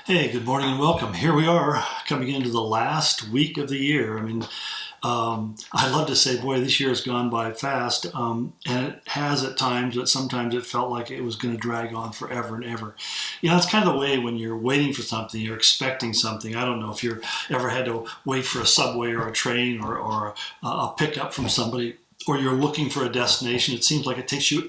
Hey, good morning and welcome. Here we are coming into the last week of the year. I love to say, boy, this year has gone by fast, and it has at times, but sometimes it felt like it was going to drag on forever and ever. It's kind of the way when you're waiting for something, you're expecting something. I don't know if you've ever had to wait for a subway or a train or a pickup from somebody, or you're looking for a destination. It seems like it takes you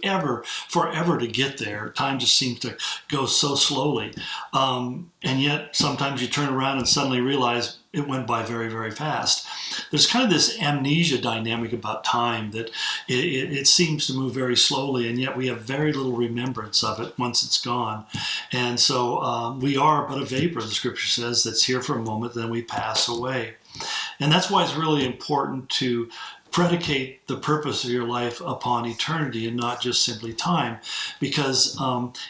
forever to get there. Time just seems to go so slowly. And yet sometimes you turn around and suddenly realize it went by very, very fast. There's kind of this amnesia dynamic about time that it seems to move very slowly, and yet we have very little remembrance of it once it's gone. And so we are but a vapor, the scripture says, that's here for a moment, then we pass away. And that's why it's really important to predicate the purpose of your life upon eternity and not just simply time. Because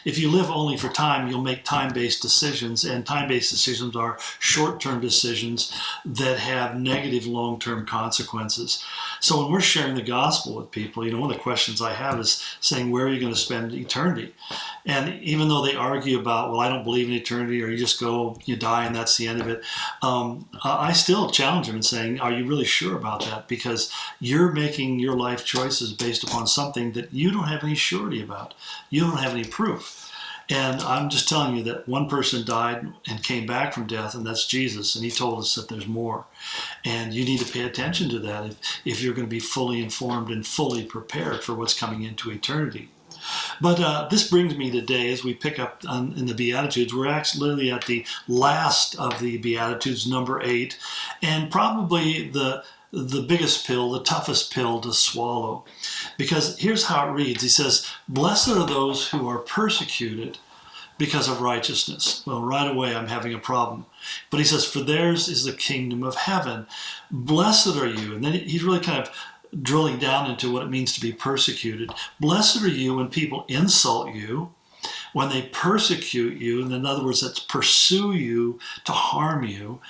if you live only for time, you'll make time-based decisions, and time-based decisions are short-term decisions that have negative long-term consequences. So when we're sharing the gospel with people, one of the questions I have is saying, where are you going to spend eternity? And even though they argue about, well, I don't believe in eternity, or you just go, you die, and that's the end of it, I still challenge them in saying, are you really sure about that? Because you're making your life choices based upon something that you don't have any surety about. You don't have any proof. And I'm just telling you that one person died and came back from death, and that's Jesus. And he told us that there's more. And you need to pay attention to that if you're going to be fully informed and fully prepared for what's coming into eternity. But this brings me today, as we pick up in the Beatitudes, we're actually at the last of the Beatitudes, number 8, and probably the biggest pill, the toughest pill to swallow. Because here's how it reads. He says, "Blessed are those who are persecuted because of righteousness." Well, right away I'm having a problem. But he says, "For theirs is the kingdom of heaven." Blessed are you. And then he's really kind of drilling down into what it means to be persecuted. Blessed are you when people insult you, when they persecute you, and in other words, that's pursue you to harm you,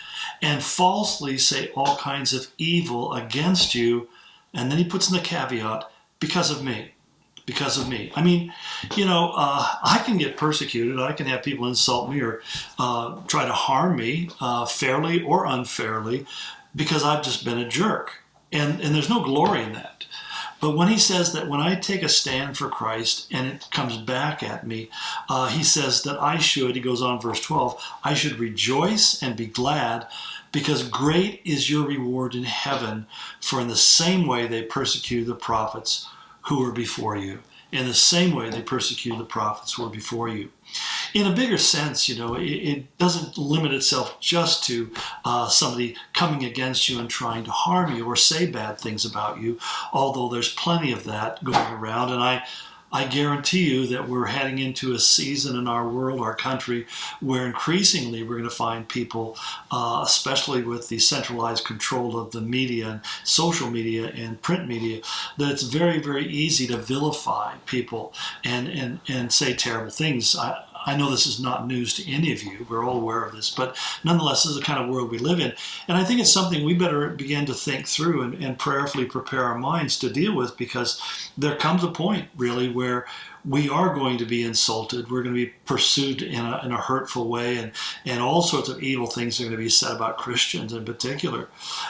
and falsely say all kinds of evil against you. And then he puts in the caveat, because of me. Because of me. I can get persecuted. I can have people insult me or try to harm me, fairly or unfairly, because I've just been a jerk. And there's no glory in that. But when he says that when I take a stand for Christ and it comes back at me, he says that he goes on verse 12, I should rejoice and be glad, because great is your reward in heaven, for in the same way they persecuted the prophets who were before you. In the same way they persecuted the prophets who were before you. In a bigger sense, it doesn't limit itself just to somebody coming against you and trying to harm you or say bad things about you, although there's plenty of that going around. And I guarantee you that we're heading into a season in our world, our country, where increasingly we're going to find people, especially with the centralized control of the media and social media and print media, that it's very, very easy to vilify people and say terrible things. I know this is not news to any of you. We're all aware of this. But nonetheless, this is the kind of world we live in. And I think it's something we better begin to think through and prayerfully prepare our minds to deal with, because there comes a point, really, where we are going to be insulted. We're going to be pursued in a hurtful way, and all sorts of evil things are going to be said about Christians in particular.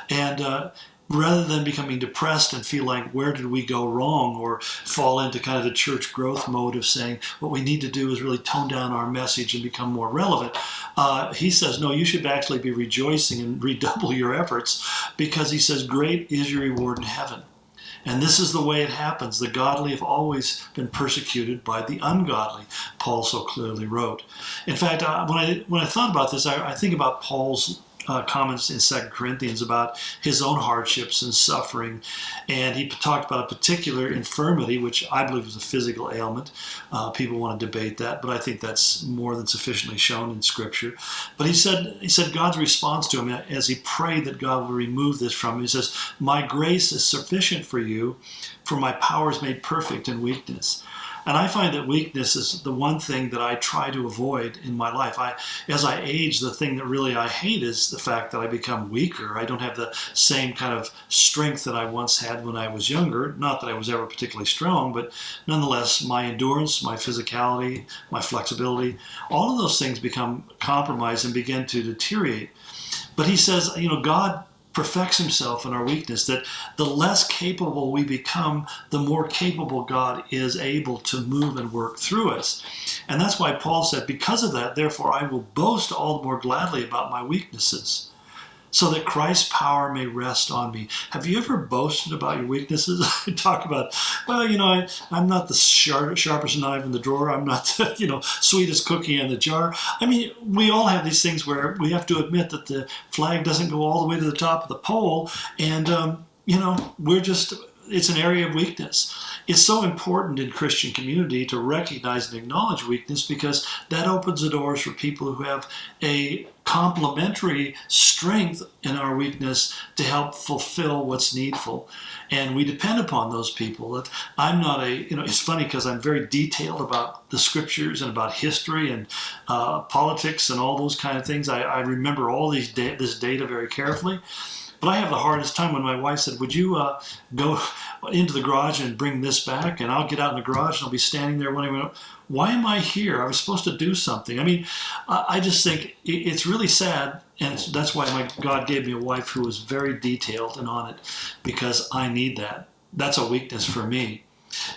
And rather than becoming depressed and feel like, where did we go wrong, or fall into kind of the church growth mode of saying what we need to do is really tone down our message and become more relevant, he says, no, you should actually be rejoicing and redouble your efforts, because he says, great is your reward in heaven. And this is the way it happens. The godly have always been persecuted by the ungodly, Paul so clearly wrote. In fact, when I thought about this, I think about Paul's comments in 2 Corinthians about his own hardships and suffering. And he talked about a particular infirmity, which I believe was a physical ailment. People want to debate that, but I think that's more than sufficiently shown in Scripture. But he said God's response to him as he prayed that God would remove this from him. He says, "My grace is sufficient for you, for my power is made perfect in weakness." And I find that weakness is the one thing that I try to avoid in my life. As I age, the thing that really I hate is the fact that I become weaker. I don't have the same kind of strength that I once had when I was younger. Not that I was ever particularly strong, but nonetheless, my endurance, my physicality, my flexibility, all of those things become compromised and begin to deteriorate. But he says, God perfects himself in our weakness, that the less capable we become, the more capable God is able to move and work through us. And that's why Paul said, because of that, therefore I will boast all the more gladly about my weaknesses, so that Christ's power may rest on me. Have you ever boasted about your weaknesses? Talk about, I'm not the sharpest knife in the drawer. I'm not the, sweetest cookie in the jar. I mean, we all have these things where we have to admit that the flag doesn't go all the way to the top of the pole. And, it's an area of weakness. It's so important in Christian community to recognize and acknowledge weakness, because that opens the doors for people who have a complementary strength in our weakness to help fulfill what's needful. And we depend upon those people. That I'm not it's funny because I'm very detailed about the scriptures and about history and politics and all those kind of things. I remember all this data very carefully. But I have the hardest time when my wife said, would you go into the garage and bring this back? And I'll get out in the garage and I'll be standing there wondering, why am I here? I was supposed to do something. I mean, I just think it's really sad. And that's why God gave me a wife who was very detailed and on it, because I need that. That's a weakness for me.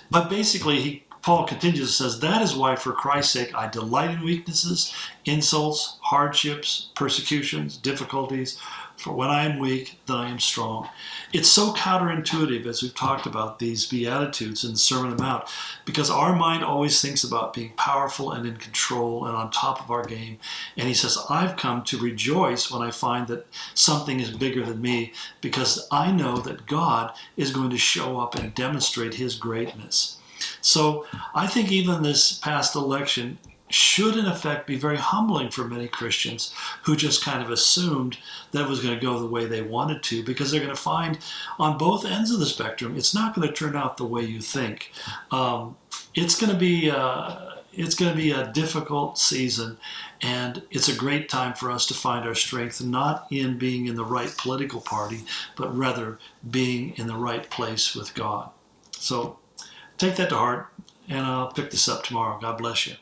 But basically, Paul continues and says, that is why for Christ's sake I delight in weaknesses, insults, hardships, persecutions, difficulties. For when I am weak, then I am strong. It's so counterintuitive, as we've talked about these Beatitudes in the Sermon on the Mount, because our mind always thinks about being powerful and in control and on top of our game. And he says, I've come to rejoice when I find that something is bigger than me, because I know that God is going to show up and demonstrate his greatness. So I think even this past election should in effect be very humbling for many Christians who just kind of assumed that it was going to go the way they wanted to, because they're going to find on both ends of the spectrum it's not going to turn out the way you think. It's going to be a difficult season, and it's a great time for us to find our strength, not in being in the right political party, but rather being in the right place with God. So take that to heart, and I'll pick this up tomorrow. God bless you.